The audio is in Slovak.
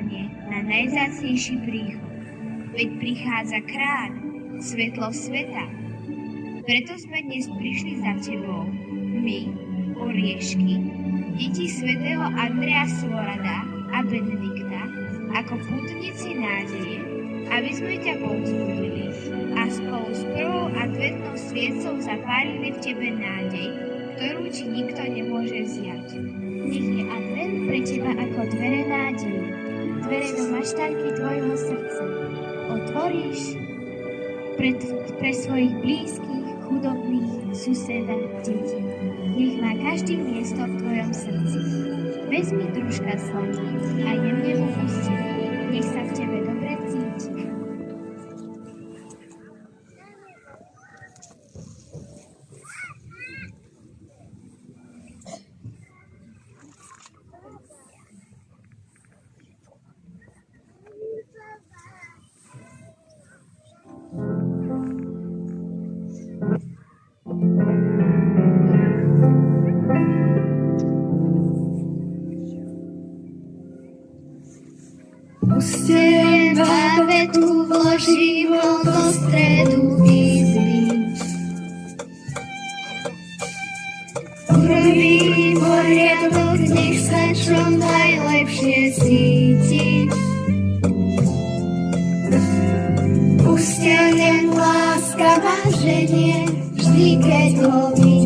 očakávanie na najvzácnejší príchod. Veď prichádza kráľ, svetlo sveta. Preto sme dnes prišli za tebou, my, oriešky, deti svätého Andreja Svorada a Benedikta, ako pútnici nádeje, aby sme ťa povzbudili a spolu s prvou adventnou sviecou zapálili v tebe nádej, ktorú ti nikto nemôže vziať. Nech je advent pre teba ako dvere nádeje, dvere do maštalky tvojho srdca. Otvoríš pre svojich blízkych, chudobných, suseda, detí. Nech má každý miesto v tvojom srdci. Vezmi družka sladký a jemne mu pusti. Nech sa v tebe dobre cíti. Pustejem bábetu, vložím ho do stredu izby. Urobím poriadok, nech sa čo najlepšie cíti. Pustia len láska ma ženie, vždy keď ho vidím.